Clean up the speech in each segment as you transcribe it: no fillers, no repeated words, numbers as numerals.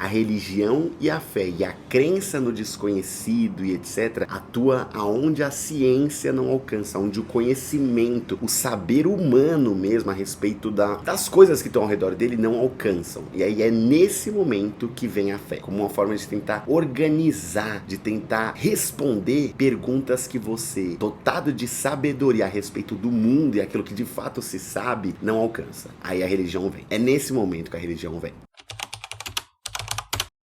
a religião e a fé e a crença no desconhecido e etc. atua aonde a ciência não alcança, onde o conhecimento, o saber humano mesmo a respeito das coisas que estão ao redor dele não alcançam. E aí é nesse momento que vem a fé, como uma forma de tentar organizar, de tentar responder perguntas que você, dotado de sabedoria a respeito do mundo e aquilo que de fato se sabe, não alcança. Aí a religião vem. É nesse momento que a religião vem.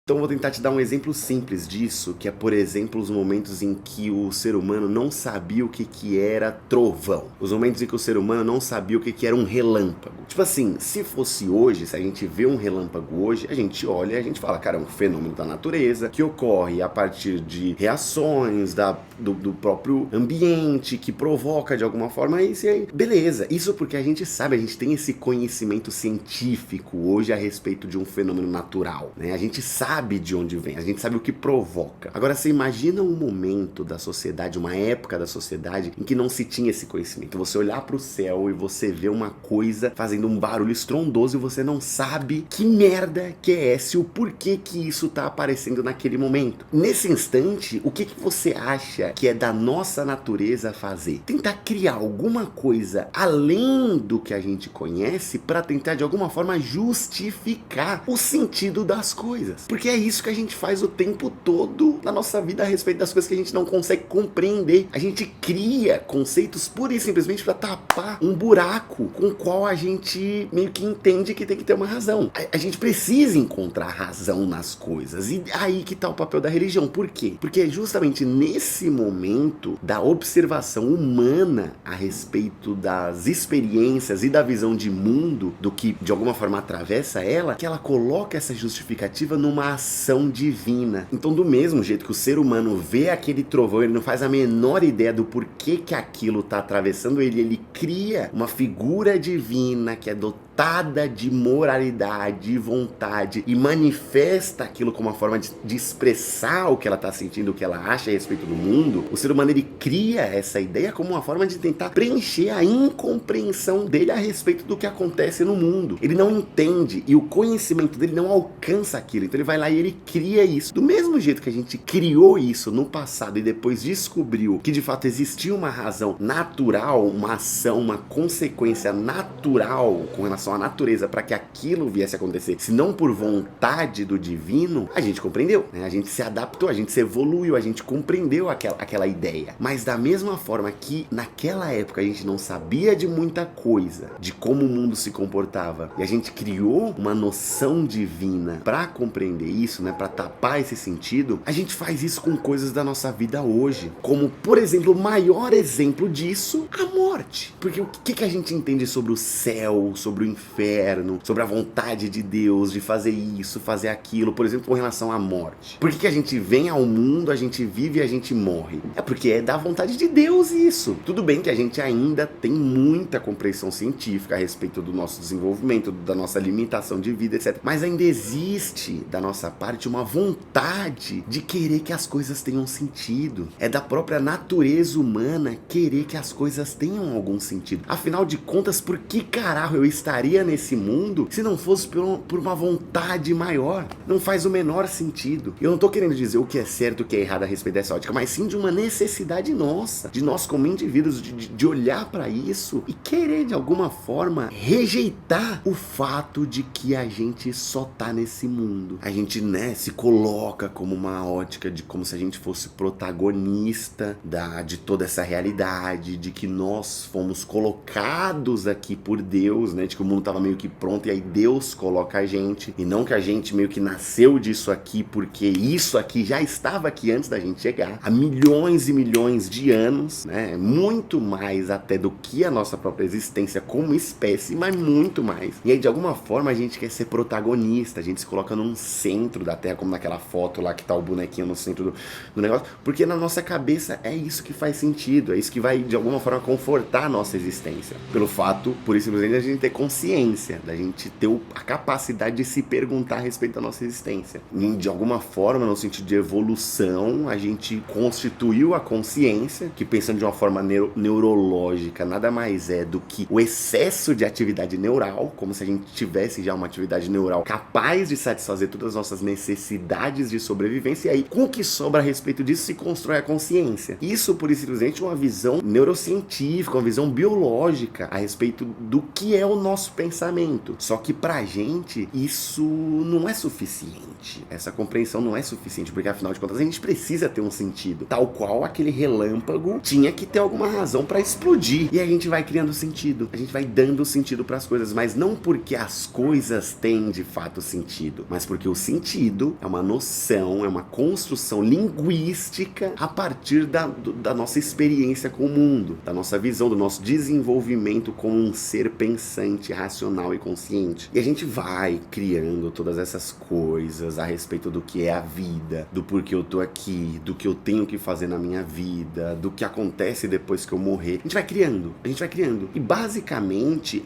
Então eu vou tentar te dar um exemplo simples disso, que é, por exemplo, os momentos em que o ser humano não sabia o que era trovão. Os momentos em que o ser humano não sabia o que era um relâmpago. Tipo assim, se fosse hoje, se a gente vê um relâmpago hoje, a gente olha e a gente fala, cara, é um fenômeno da natureza que ocorre a partir de reações do próprio ambiente, que provoca de alguma forma isso e aí, beleza. Isso porque a gente sabe, a gente tem esse conhecimento científico hoje a respeito de um fenômeno natural, né? A gente sabe de onde vem, a gente sabe o que provoca. Agora você imagina um momento da sociedade, uma época da sociedade em que não se tinha esse conhecimento. Você olhar para o céu e você vê uma coisa fazendo um barulho estrondoso e você não sabe que merda que é essa e o porquê que isso tá aparecendo naquele momento. Nesse instante, o que você acha que é da nossa natureza fazer? Tentar criar alguma coisa além do que a gente conhece para tentar de alguma forma justificar o sentido das coisas. Porque é isso que a gente faz o tempo todo na nossa vida a respeito das coisas que a gente não consegue compreender. A gente cria conceitos pura e simplesmente para tapar um buraco com o qual a gente meio que entende que tem que ter uma razão. A gente precisa encontrar razão nas coisas. E aí que tá o papel da religião. Por quê? Porque é justamente nesse momento da observação humana a respeito das experiências e da visão de mundo, do que de alguma forma atravessa ela, que ela coloca essa justificativa numa ação divina. Então, do mesmo jeito que o ser humano vê aquele trovão, ele não faz a menor ideia do porquê que aquilo está atravessando ele, ele cria uma figura divina que é dotada de moralidade e vontade e manifesta aquilo como uma forma de expressar o que ela está sentindo, o que ela acha a respeito do mundo. O ser humano, ele cria essa ideia como uma forma de tentar preencher a incompreensão dele a respeito do que acontece no mundo. Ele não entende e o conhecimento dele não alcança aquilo. Então ele vai lá e ele cria isso. Do mesmo jeito que a gente criou isso no passado e depois descobriu que de fato existia uma razão natural, uma ação, uma consequência natural com relação à natureza para que aquilo viesse a acontecer, se não por vontade do divino, a gente compreendeu, né? A gente se adaptou, a gente se evoluiu, a gente compreendeu aquela ideia. Mas da mesma forma que naquela época a gente não sabia de muita coisa, de como o mundo se comportava, e a gente criou uma noção divina para compreender isso, né, para tapar esse sentido, a gente faz isso com coisas da nossa vida hoje, como, por exemplo, o maior exemplo disso, a morte. Porque o que a gente entende sobre o céu, sobre o inferno, sobre a vontade de Deus de fazer isso, fazer aquilo, por exemplo, com relação à morte? Por que a gente vem ao mundo, a gente vive e a gente morre? É porque é da vontade de Deus isso. Tudo bem que a gente ainda tem muita compreensão científica a respeito do nosso desenvolvimento, da nossa limitação de vida, etc. Mas ainda existe da nossa parte uma vontade de querer que as coisas tenham sentido. É da própria natureza humana querer que as coisas tenham algum sentido. Afinal de contas, por que caralho eu estaria nesse mundo se não fosse por uma vontade maior? Não faz o menor sentido. Eu não tô querendo dizer o que é certo e o que é errado a respeito dessa ótica, mas sim de uma necessidade nossa, de nós como indivíduos, de olhar para isso e querer de alguma forma rejeitar o fato de que a gente só tá nesse mundo. A gente, né, se coloca como uma ótica de como se a gente fosse protagonista de toda essa realidade, de que nós fomos colocados aqui por Deus, né, de que o mundo tava meio que pronto e aí Deus coloca a gente, e não que a gente meio que nasceu disso aqui porque isso aqui já estava aqui antes da gente chegar, há milhões e milhões de anos, né, muito mais até do que a nossa própria existência como espécie, mas muito mais. E aí de alguma forma a gente quer ser protagonista, a gente se coloca num centro da Terra, como naquela foto lá que tá o bonequinho no centro do negócio, porque na nossa cabeça é isso que faz sentido, é isso que vai de alguma forma confortar a nossa existência, pelo fato, por isso simplesmente, a gente ter consciência, da gente ter a capacidade de se perguntar a respeito da nossa existência. E, de alguma forma, no sentido de evolução, a gente constituiu a consciência, que pensando de uma forma neurológica, nada mais é do que o excesso de atividade neural, como se a gente tivesse já uma atividade neural capaz de satisfazer todas as nossas necessidades de sobrevivência, e aí, com o que sobra a respeito disso, se constrói a consciência. Isso, por simplesmente, uma visão neurocientífica, uma visão biológica a respeito do que é o nosso pensamento. Só que pra gente, isso não é suficiente. Essa compreensão não é suficiente, porque afinal de contas a gente precisa ter um sentido. Tal qual aquele relâmpago tinha que ter alguma razão pra explodir. E a gente vai criando sentido. A gente vai dando sentido pras coisas, mas não porque as coisas têm de fato sentido, mas porque o sentido é uma noção, é uma construção linguística a partir da nossa experiência com o mundo, da nossa visão, do nosso desenvolvimento como um ser pensante, racional e consciente. E a gente vai criando todas essas coisas a respeito do que é a vida, do porquê eu tô aqui, do que eu tenho que fazer na minha vida, do que acontece depois que eu morrer. A gente vai criando. E basicamente,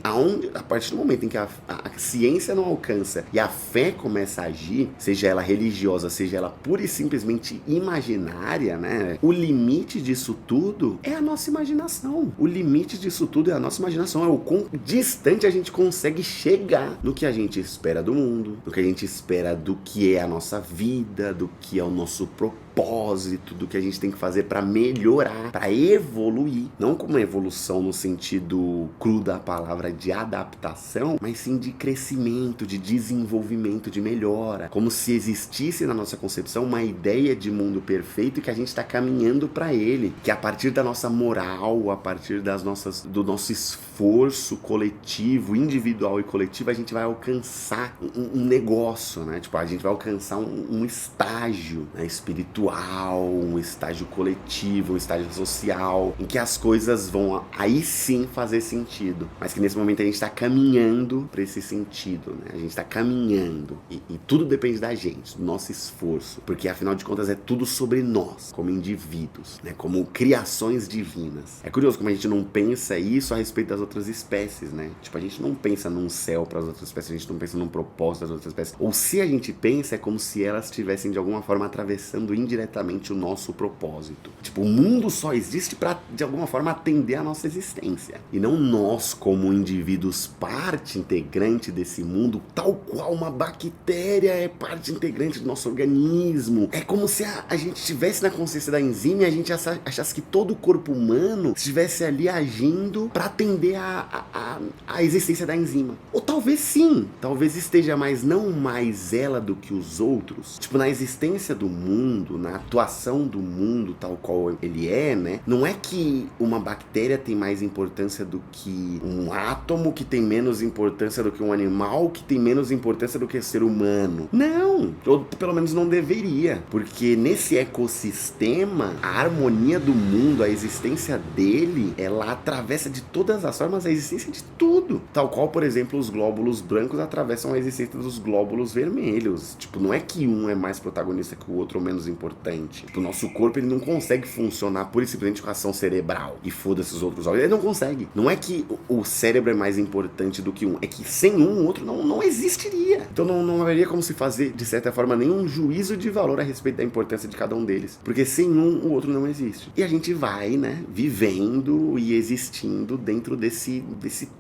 a partir do momento em que a ciência não alcança e a fé começa a agir, seja ela religiosa, seja ela pura e simplesmente imaginária, né? O limite disso tudo é a nossa imaginação. O limite disso tudo é a nossa imaginação. É o quão distante a gente consegue chegar no que a gente espera do mundo, do que a gente espera do que é a nossa vida, do que é o nosso propósito, do que a gente tem que fazer para melhorar, para evoluir. Não como uma evolução no sentido cru da palavra de adaptação, mas sim de crescimento, de desenvolvimento, de melhora. Como se existisse na nossa concepção uma ideia de mundo perfeito e que a gente está caminhando para ele. Que a partir da nossa moral, a partir do nosso esforço coletivo, individual e coletivo, a gente vai alcançar um negócio, né? Tipo, a gente vai alcançar um estágio, né, espiritual, um estágio coletivo, um estágio social, em que as coisas vão aí sim fazer sentido. Mas que nesse momento a gente está caminhando para esse sentido, né? A gente está caminhando. E tudo depende da gente, do nosso esforço. Porque afinal de contas é tudo sobre nós, como indivíduos, né? Como criações divinas. É curioso como a gente não pensa isso a respeito das outras espécies, né? Tipo, a gente não pensa num céu para as outras espécies, a gente não pensa num propósito das outras espécies. Ou se a gente pensa, é como se elas estivessem de alguma forma atravessando indiretamente o nosso propósito. Tipo, o mundo só existe para de alguma forma atender a nossa existência. E não nós, como indivíduos, parte integrante desse mundo, tal qual uma bactéria é parte integrante do nosso organismo. É como se a gente estivesse na consciência da enzima e a gente achasse que todo o corpo humano estivesse ali agindo para atender a existência da enzima. Ou talvez sim, talvez esteja não mais ela do que os outros. Tipo, na existência do mundo, na atuação do mundo tal qual ele é, né? Não é que uma bactéria tem mais importância do que um átomo, que tem menos importância do que um animal, que tem menos importância do que ser humano. Não! Ou pelo menos não deveria. Porque nesse ecossistema, a harmonia do mundo, a existência dele, ela atravessa de todas as formas a existência de tudo. Tal qual, por exemplo, os glóbulos brancos atravessam a existência dos glóbulos vermelhos. Tipo, não é que um é mais protagonista que o outro ou menos importante. Tipo, o nosso corpo, ele não consegue funcionar pura e simplesmente com ação cerebral. E foda-se os outros órgãos. Ele não consegue. Não é que o cérebro é mais importante do que um. É que sem um, o outro não existiria. Então não haveria como se fazer, de certa forma, nenhum juízo de valor a respeito da importância de cada um deles. Porque sem um, o outro não existe. E a gente vai, né, vivendo e existindo dentro desse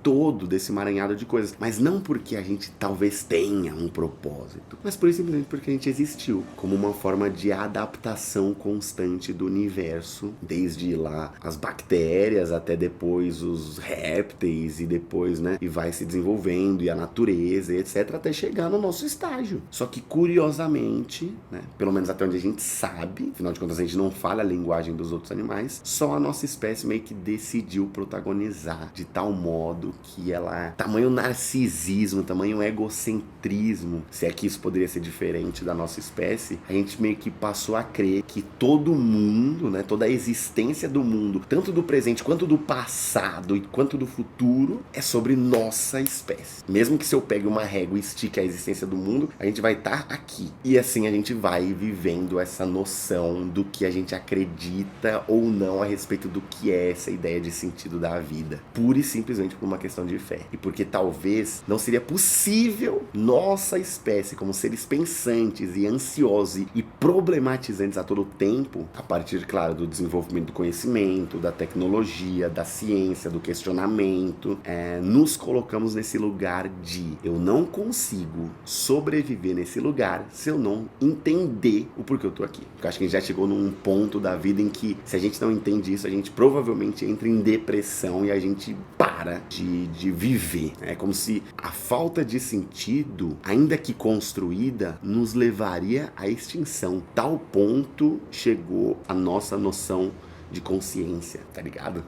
todo, desse emaranhado de coisas. Mas não porque a gente talvez tenha um propósito, mas por simplesmente porque a gente existiu como uma forma de adaptação constante do universo, desde lá as bactérias até depois os répteis e depois, né, e vai se desenvolvendo e a natureza e etc, até chegar no nosso estágio. Só que curiosamente, né, pelo menos até onde a gente sabe, afinal de contas a gente não fala a linguagem dos outros animais, só a nossa espécie meio que decidiu protagonizar de tal modo que ela, tamanho narcisismo, tamanho egocentrismo, se é que isso poderia ser diferente da nossa espécie, a gente meio que passou começou a crer que todo mundo, né, toda a existência do mundo, tanto do presente quanto do passado e quanto do futuro, é sobre nossa espécie. Mesmo que se eu pegue uma régua e estique a existência do mundo, a gente vai estar aqui. E assim a gente vai vivendo essa noção do que a gente acredita ou não a respeito do que é essa ideia de sentido da vida. Pura e simplesmente por uma questão de fé. E porque talvez não seria possível nossa espécie, como seres pensantes e ansiosos e problematizantes a todo tempo, a partir, claro, do desenvolvimento do conhecimento, da tecnologia, da ciência, do questionamento, nos colocamos nesse lugar de eu não consigo sobreviver nesse lugar se eu não entender o porquê eu tô aqui. Eu acho que a gente já chegou num ponto da vida em que, se a gente não entende isso, a gente provavelmente entra em depressão e a gente para de viver. É como se a falta de sentido, ainda que construída, nos levaria à extinção. Tal ponto chegou a nossa noção de consciência, tá ligado?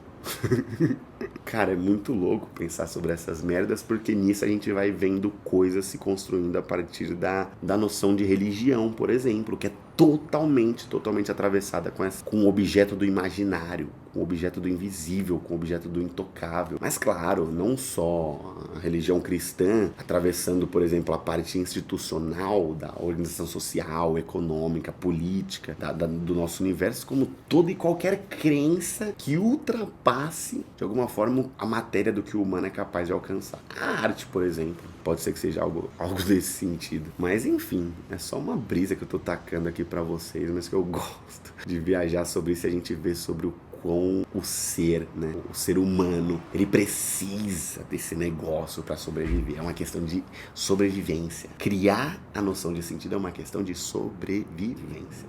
Cara, é muito louco pensar sobre essas merdas, porque nisso a gente vai vendo coisas se construindo a partir da noção de religião, por exemplo, que é totalmente atravessada com o objeto do imaginário, com o objeto do invisível, com o objeto do intocável. Mas claro, não só a religião cristã atravessando, por exemplo, a parte institucional da organização social, econômica, política, do nosso universo, como toda e qualquer crença que ultrapasse, de alguma forma, a matéria do que o humano é capaz de alcançar. A arte, por exemplo, pode ser que seja algo desse sentido. Mas enfim, é só uma brisa que eu tô tacando aqui pra vocês, mas que eu gosto de viajar sobre isso e a gente vê sobre o quão o ser, né, o ser humano, ele precisa desse negócio para sobreviver. É uma questão de sobrevivência. Criar a noção de sentido é uma questão de sobrevivência.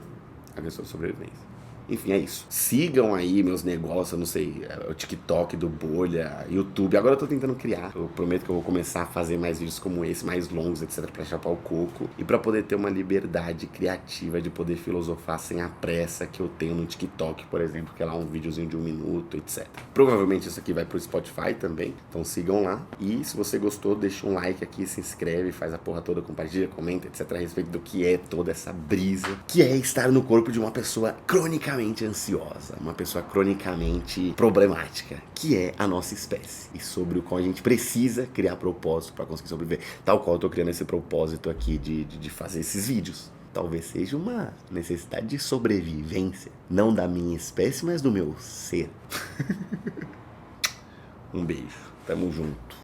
A questão de sobrevivência. Enfim, é isso. Sigam aí meus negócios, eu não sei, o TikTok do Bolha, YouTube. Agora eu tô tentando criar. Eu prometo que eu vou começar a fazer mais vídeos como esse, mais longos, etc, pra chapar o coco. E pra poder ter uma liberdade criativa de poder filosofar sem a pressa que eu tenho no TikTok, por exemplo, que é lá um videozinho de 1 minuto, etc. Provavelmente isso aqui vai pro Spotify também, então sigam lá. E se você gostou, deixa um like aqui, se inscreve, faz a porra toda, compartilha, comenta, etc, a respeito do que é toda essa brisa, que é estar no corpo de uma pessoa cronicamente ansiosa, uma pessoa cronicamente problemática, que é a nossa espécie, e sobre o qual a gente precisa criar propósito para conseguir sobreviver, tal qual eu tô criando esse propósito aqui de fazer esses vídeos. Talvez seja uma necessidade de sobrevivência, não da minha espécie, mas do meu ser. Um beijo, tamo junto.